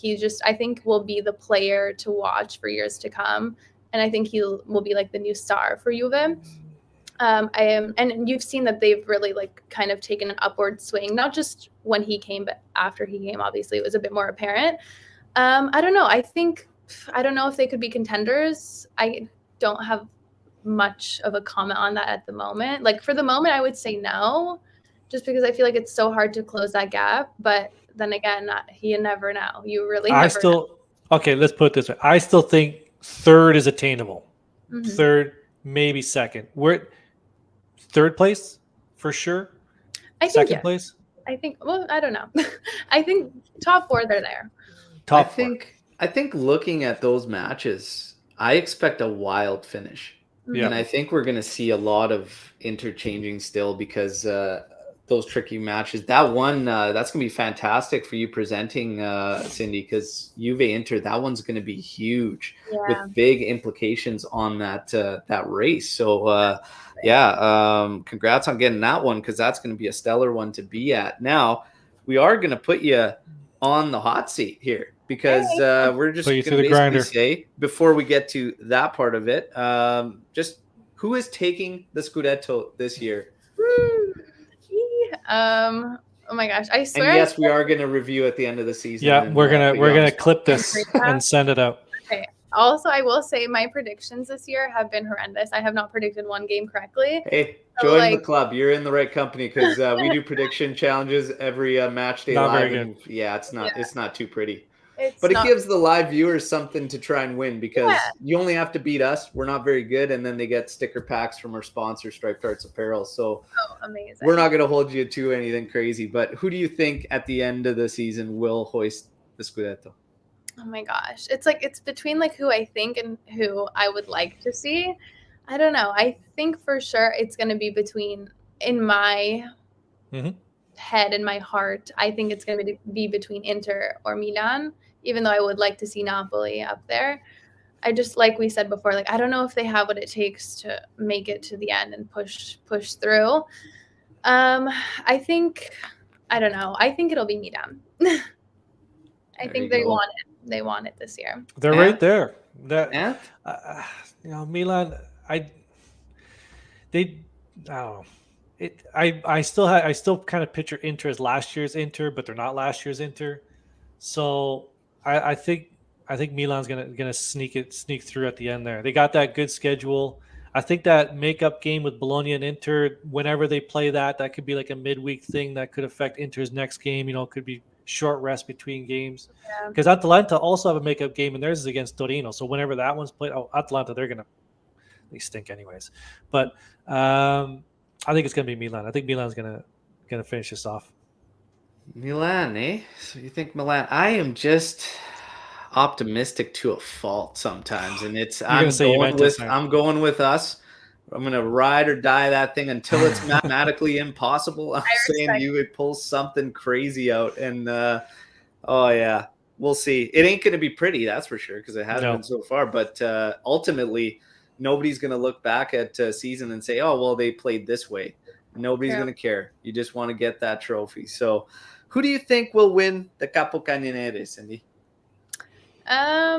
think will be the player to watch for years to come. And I think he will be like the new star for Juve. And you've seen that they've really kind of taken an upward swing, not just when he came, but after he came, obviously it was a bit more apparent. I don't know. I don't know if they could be contenders. I don't have much of a comment on that at the moment. For the moment, I would say no, just because I feel like it's so hard to close that gap. But then again, you never know. You really never know. Okay, let's put it this way. I still think third is attainable. Mm-hmm. Third, maybe second. We're third place for sure. I think second place. I think. Well, I don't know. I think top 4, they're there. I think looking at those matches, I expect a wild finish. Yeah. And I think we're going to see a lot of interchanging still because those tricky matches. That one, that's going to be fantastic for you presenting, Cindy, because Juve Inter, that one's going to be huge with big implications on that race. So, congrats on getting that one because that's going to be a stellar one to be at. Now, we are going to put you on the hot seat here because we're just going to basically say, before we get to that part of it, just who is taking the Scudetto this year? Oh my gosh, I swear. And yes, we are going to review at the end of the season. Yeah, we're gonna clip this and send it out. Okay. Also, I will say my predictions this year have been horrendous. I have not predicted one game correctly. Hey, join the club. You're in the right company because we do prediction challenges every match day live. And it's not too pretty. But it gives the live viewers something to try and win because you only have to beat us. We're not very good. And then they get sticker packs from our sponsor, Striped Arts Apparel. So amazing. We're not going to hold you to anything crazy. But who do you think at the end of the season will hoist the Scudetto? Oh my gosh. It's between who I think and who I would like to see. I don't know. I think for sure it's going to be in my head and my heart. I think it's going to be between Inter or Milan, even though I would like to see Napoli up there. I just, like we said before, I don't know if they have what it takes to make it to the end and push through. I think it'll be Milan. I think they want it. They want it this year. They're right there. Milan. I don't know. I still kind of picture Inter as last year's Inter, but they're not last year's Inter. So I think Milan's gonna sneak through at the end there. They got that good schedule. I think that makeup game with Bologna and Inter, whenever they play that could be like a midweek thing that could affect Inter's next game. Could be short rest between games. Because Atalanta also have a makeup game, and theirs is against Torino. So whenever that one's played, Atalanta, they stink anyways. But I think it's gonna be Milan. I think Milan's gonna finish this off. Milan, eh? So you think Milan? I am just optimistic to a fault sometimes, and I'm going with us. ride or die that thing until it's mathematically impossible. I'm saying respect. you would pull something crazy out, and oh yeah, we'll see. It ain't gonna be pretty, that's for sure, because it hasn't been so far. But ultimately, nobody's gonna look back at a season and say, "Oh, well, they played this way." Nobody's gonna care. You just want to get that trophy. So, who do you think will win the Capocannoniere, Cindy? I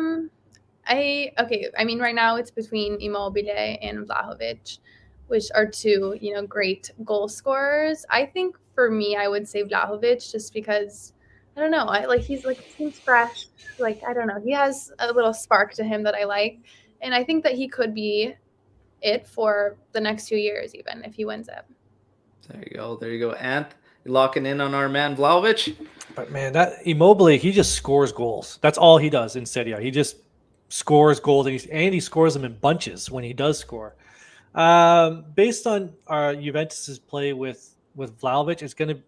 mean, right now it's between Immobile and Vlahovic, which are two, great goal scorers. I think for me, I would say Vlahovic, just because I don't know. He seems fresh. Like, I don't know. He has a little spark to him that I like, and I think that he could be it for the next 2 years, even if he wins it. There you go. There you go. Anth, locking in on our man Vlahovic. But man, that Immobile, he just scores goals. That's all he does in Serie A. He just scores goals, and he scores them in bunches when he does score. Based on our Juventus's play with Vlahovic, it's gonna.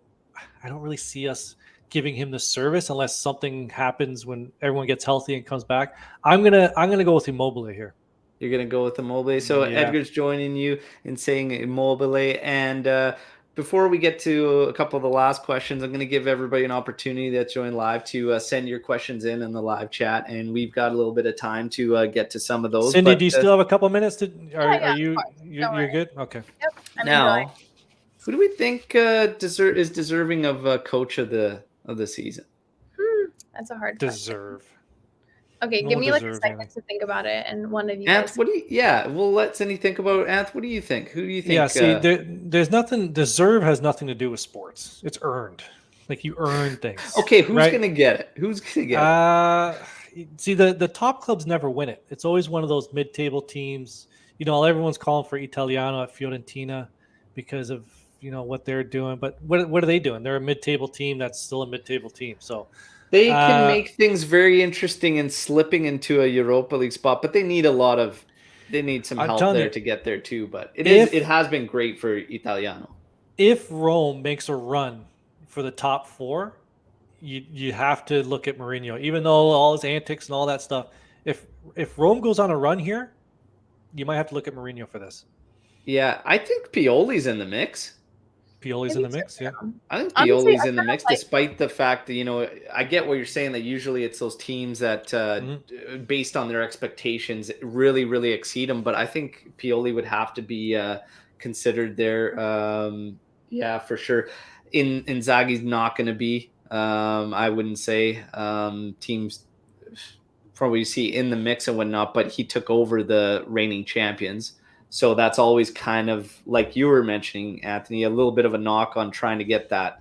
I don't really see us giving him the service unless something happens when everyone gets healthy and comes back. I'm gonna go with Immobile here. You're gonna go with Immobile. So Yeah. Edgar's joining you in saying Immobile. And before we get to a couple of the last questions, I'm going to give everybody an opportunity that's joined live to send your questions in the live chat, and we've got a little bit of time to get to some of those. Cindy, do you still have a couple minutes? Are you're good? Okay. Yep. Now, who do we think is deserving of coach of the season? That's a hard deserve. Question. Okay, give me like a second to think about it, and one of you. Anth, what do you? Yeah, we'll let Cindy think about it. Anth, what do you think? Who do you think? Yeah, see, there's nothing. Deserve has nothing to do with sports. It's earned. Like you earn things. Okay, who's gonna get it? Who's gonna get it? See, the top clubs never win it. It's always one of those mid-table teams. Everyone's calling for Italiano at Fiorentina because of what they're doing. But what are they doing? They're a mid-table team that's still a mid-table team. So. They can make things very interesting and slipping into a Europa League spot, but they need some help there to get there too. But it has been great for Italiano. If Rome makes a run for the top four, you have to look at Mourinho. Even though all his antics and all that stuff, if Rome goes on a run here, you might have to look at Mourinho for this. Yeah, I think Pioli's in the mix. Pioli's in the mix, yeah. I think Pioli's in the mix, despite the fact that, I get what you're saying, that usually it's those teams that, based on their expectations, really, really exceed them. But I think Pioli would have to be considered there. Yeah, for sure. Inzaghi's not going to be, I wouldn't say, teams probably see in the mix and whatnot, but he took over the reigning champions. So that's always kind of like you were mentioning, Anthony, a little bit of a knock on trying to get that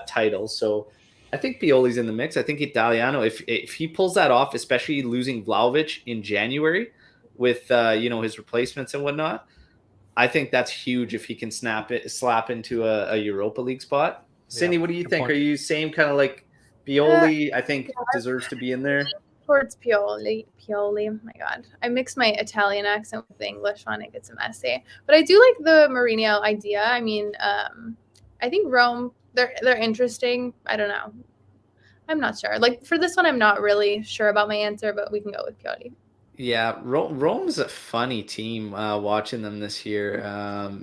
title. So I think Pioli's in the mix. I think Italiano, if he pulls that off, especially losing Vlahovic in January with his replacements and whatnot, I think that's huge if he can slap into a Europa League spot. Cindy, what do you think? Point. Are you same kind of like Pioli? I think deserves to be in there. Towards Pioli. Oh my God. I mix my Italian accent with the English one. It gets messy. But I do like the Marina idea. I mean, I think Rome, they're interesting. I don't know. I'm not sure. Like for this one, I'm not really sure about my answer, but we can go with Pioli. Yeah, Rome's a funny team watching them this year.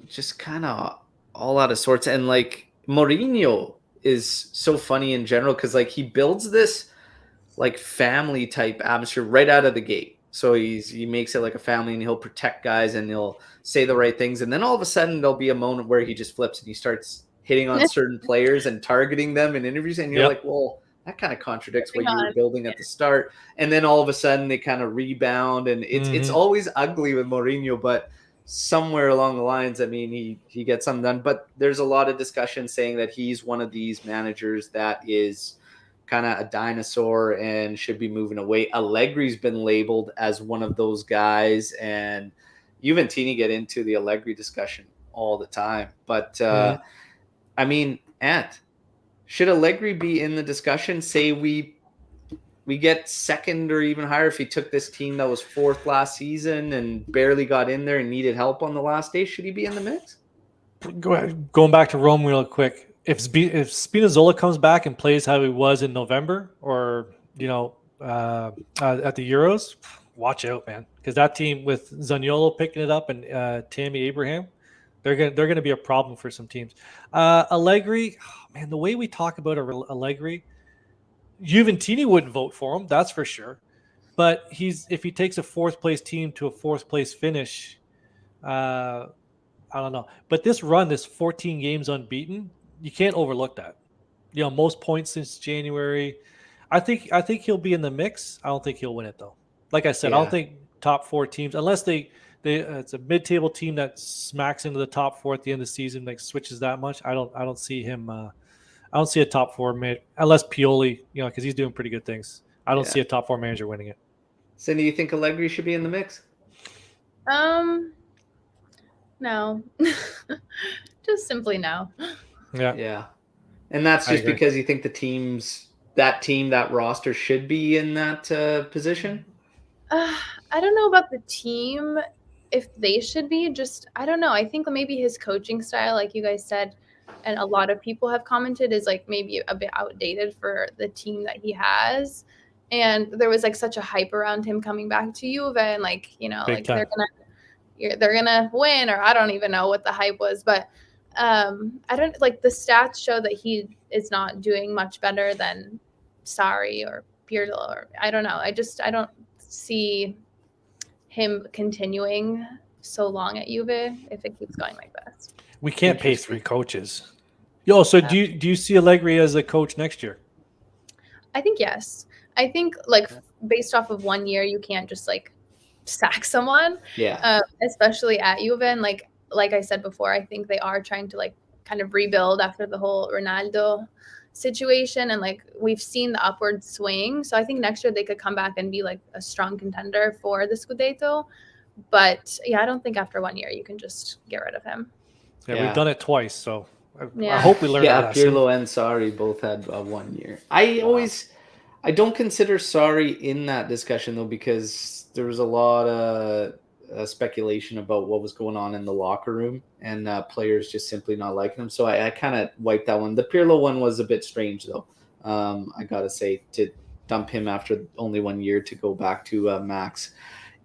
Just kind of all out of sorts. And like Mourinho is so funny in general because like he builds this like family type atmosphere right out of the gate. So he makes it like a family, and he'll protect guys and he'll say the right things. And then all of a sudden there'll be a moment where he just flips and he starts hitting on certain players and targeting them in interviews. And you're like, well, that kind of contradicts what you were building at the start. And then all of a sudden they kind of rebound, and it's always ugly with Mourinho, but somewhere along the lines, I mean, he gets something done. But there's a lot of discussion saying that he's one of these managers that is kind of a dinosaur and should be moving away. Allegri's been labeled as one of those guys, and Juventini get into the Allegri discussion all the time. But I mean, Ant, should Allegri be in the discussion? Say we get second or even higher if he took this team that was fourth last season and barely got in there and needed help on the last day. Should he be in the mix? Going back to Rome real quick. If Spinazzola comes back and plays how he was in November, or at the Euros, watch out, man, because that team with Zaniolo picking it up and Tammy Abraham, they're gonna be a problem for some teams. Allegri, man, the way we talk about Allegri, Juventini wouldn't vote for him, that's for sure. But if he takes a fourth place team to a fourth place finish, I don't know. But this 14 games unbeaten, you can't overlook that. Most points since January. I think he'll be in the mix. I don't think he'll win it though. Like I said, I don't think top 4 teams, unless they it's a mid-table team that smacks into the top 4 at the end of the season, like switches that much. I don't see him. I don't see a top 4 unless Pioli, because he's doing pretty good things. I don't see a top 4 manager winning it. Cindy, you think Allegri should be in the mix? No. Just simply no. Yeah. And that's just because you think that roster should be in that position? I don't know about the team, if they should be. Just, I don't know. I think maybe his coaching style, like you guys said, and a lot of people have commented, is like maybe a bit outdated for the team that he has. And there was like such a hype around him coming back to Juve, and like, like they're gonna win, or I don't even know what the hype was, but I don't, like, the stats show that he is not doing much better than Sarri or Pirlo, or I don't know. I don't see him continuing so long at Juve if it keeps going like this. We can't pay 3 coaches. So do you see Allegri as a coach next year? I think yes. I think, like, based off of 1 year, you can't just like sack someone. Yeah. Especially at Juve, and like I said before, I think they are trying to like kind of rebuild after the whole Ronaldo situation, and like we've seen the upward swing. So I think next year they could come back and be like a strong contender for the Scudetto. But I don't think after 1 year you can just get rid of him. Yeah, we've done it twice, so I hope we learn. Yeah, Pirlo and Sarri both had 1 year. I don't consider Sarri in that discussion though, because there was a lot of speculation about what was going on in the locker room, and players just simply not liking him. So I kind of wiped that one. The Pirlo one was a bit strange though. I gotta say, to dump him after only 1 year to go back to Max,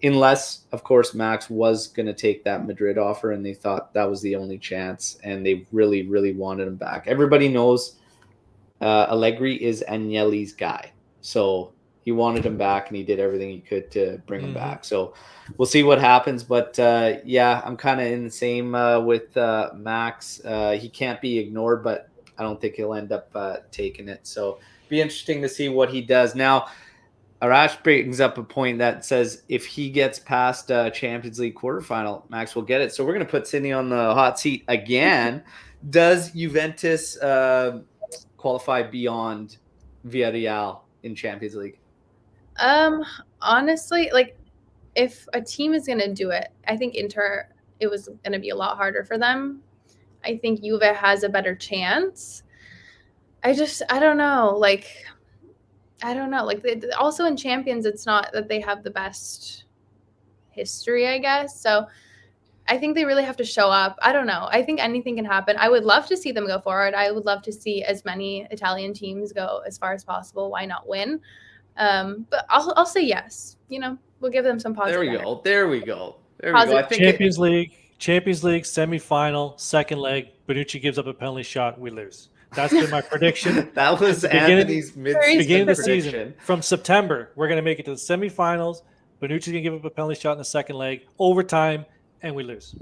unless of course Max was going to take that Madrid offer and they thought that was the only chance and they really, really wanted him back. Everybody knows Allegri is Agnelli's guy. So he wanted him back and he did everything he could to bring him back. So we'll see what happens. But I'm kind of in the same with Max. He can't be ignored, but I don't think he'll end up taking it. So be interesting to see what he does. Now, Arash brings up a point that says if he gets past Champions League quarterfinal, Max will get it. So we're going to put Cindy on the hot seat again. Does Juventus qualify beyond Villarreal in Champions League? Honestly, like, if a team is going to do it, I think Inter, it was going to be a lot harder for them. I think Juve has a better chance. I don't know. Like, I don't know. Like, also in Champions, it's not that they have the best history, I guess. So I think they really have to show up. I don't know. I think anything can happen. I would love to see them go forward. I would love to see as many Italian teams go as far as possible. Why not win? But I'll say yes. We'll give them some positive. There we go. I think Champions League semifinal, second leg. Bonucci gives up a penalty shot. We lose. That's been my prediction. That was Anthony's beginning of the season. From September, we're going to make it to the semifinals. Bonucci's going to give up a penalty shot in the second leg, overtime, and we lose.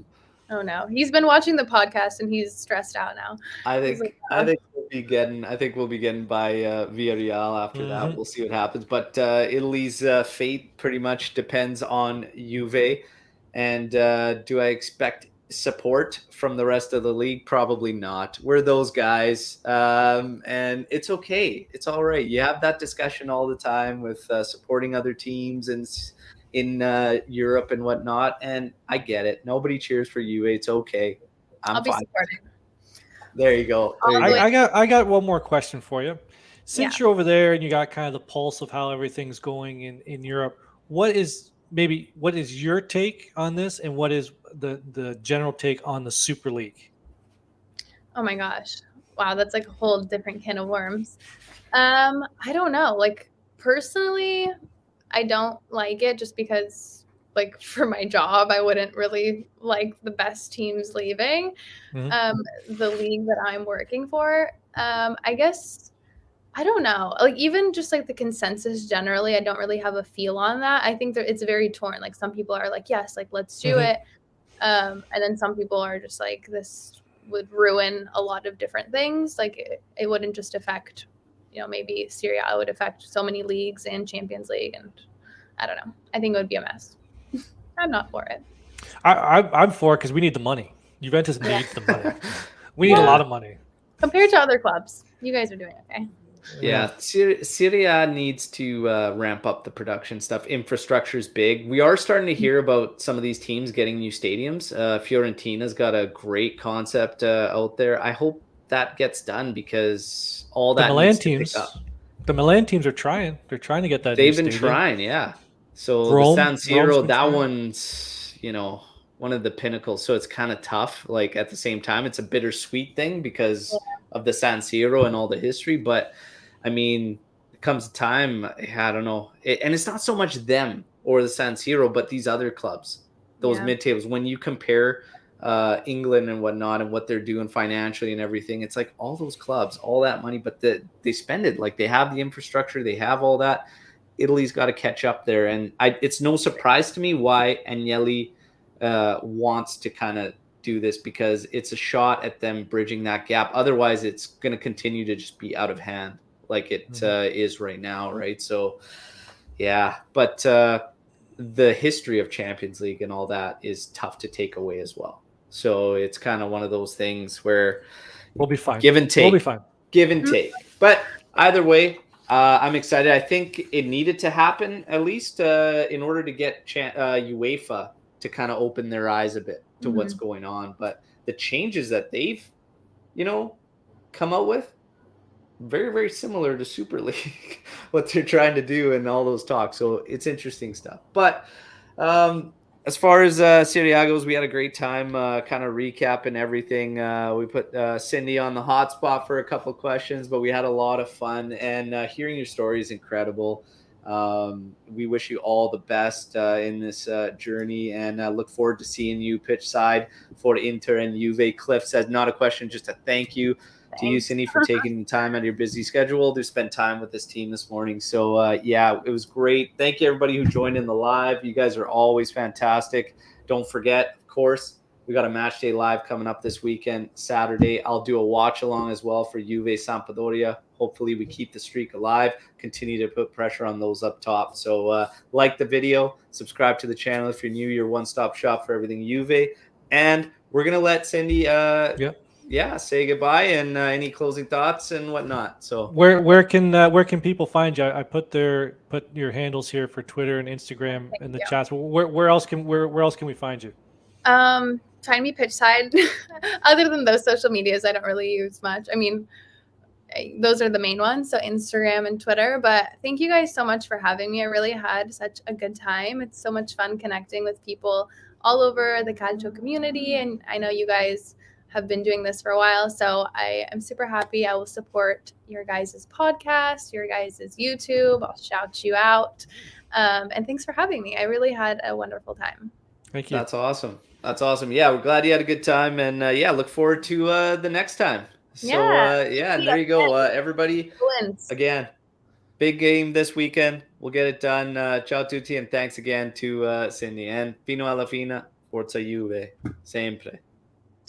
Oh no, he's been watching the podcast and he's stressed out now. I think we'll be getting by Villarreal after that. We'll see what happens. But Italy's fate pretty much depends on Juve. And do I expect support from the rest of the league? Probably not. We're those guys, and it's okay. It's all right. You have that discussion all the time with supporting other teams and in Europe and whatnot, and I get it. Nobody cheers for you. It's okay. I'll be supporting. There you go. I got one more question for you. Since you're over there and you got kind of the pulse of how everything's going in Europe, what is your take on this, and what is the general take on the Super League? Oh my gosh. Wow, that's like a whole different can of worms. I don't know. Like, personally, I don't like it just because, like, for my job, I wouldn't really like the best teams leaving the league that I'm working for. I guess, I don't know. Like, even just like the consensus generally, I don't really have a feel on that. I think that it's very torn. Like, some people are like, yes, like, let's do it. And then some people are just like, this would ruin a lot of different things. Like, it wouldn't just affect, maybe Serie A, it would affect so many leagues and Champions League. And I don't know. I think it would be a mess. I'm not for it. I'm for it because we need the money. Juventus needs the money. We need a lot of money. Compared to other clubs, you guys are doing okay. Yeah, Serie A needs to ramp up the production stuff. Infrastructure is big. We are starting to hear about some of these teams getting new stadiums. Fiorentina's got a great concept out there. I hope that gets done because all that needs to pick up. The Milan teams are trying. They're trying to get that. They've been trying, yeah. So Rome, the San Siro, that one's, one of the pinnacles. So it's kind of tough. Like, at the same time, it's a bittersweet thing because of the San Siro and all the history. But I mean, it comes a time, I don't know. And it's not so much them or the San Siro, but these other clubs, those mid-tables. When you compare England and whatnot and what they're doing financially and everything, it's like all those clubs, all that money, but they spend it. Like, they have the infrastructure, they have all that. Italy's got to catch up there. And it's no surprise to me why Agnelli wants to kind of do this, because it's a shot at them bridging that gap. Otherwise, it's going to continue to just be out of hand like it is right now, right? So, yeah. But the history of Champions League and all that is tough to take away as well. So it's kind of one of those things where we'll be fine. Give and take. We'll be fine. Give and take. But either way, I'm excited. I think it needed to happen at least in order to get UEFA to kind of open their eyes a bit to what's going on. But the changes that they've, come out with, very, very similar to Super League, what they're trying to do and all those talks. So it's interesting stuff. But as far as Serie A goes, we had a great time kind of recapping everything. We put Cindy on the hot spot for a couple of questions, but we had a lot of fun. And hearing your story is incredible. We wish you all the best in this journey, and look forward to seeing you pitch side for Inter and Juve. Cliff says, not a question, just a thank you to you, Cindy, for taking time out of your busy schedule to spend time with this team this morning. So, it was great. Thank you, everybody who joined in the live. You guys are always fantastic. Don't forget, of course, we got a match day live coming up this weekend, Saturday. I'll do a watch along as well for Juve Sampdoria. Hopefully we keep the streak alive, continue to put pressure on those up top. So like the video, subscribe to the channel if you're new, your one-stop shop for everything Juve. And we're going to let Cindy say goodbye and any closing thoughts and whatnot. So where can people find you? I put your handles here for Twitter and Instagram in the chats. Where else can we find you? Find me pitch side. Other than those social medias, I don't really use much. I mean, those are the main ones, so Instagram and Twitter. But thank you guys so much for having me. I really had such a good time. It's so much fun connecting with people all over the Calcio community, and I know you guys have been doing this for a while, so I am super happy. I will support your guys' podcast, your guys' YouTube. I'll shout you out. And thanks for having me. I really had a wonderful time. Thank you. That's awesome. Yeah, we're glad you had a good time, and look forward to the next time. So there you go, everybody. Again, big game this weekend. We'll get it done. Ciao tutti, and thanks again to Cindy. And fino alla fine, forza Juve, sempre.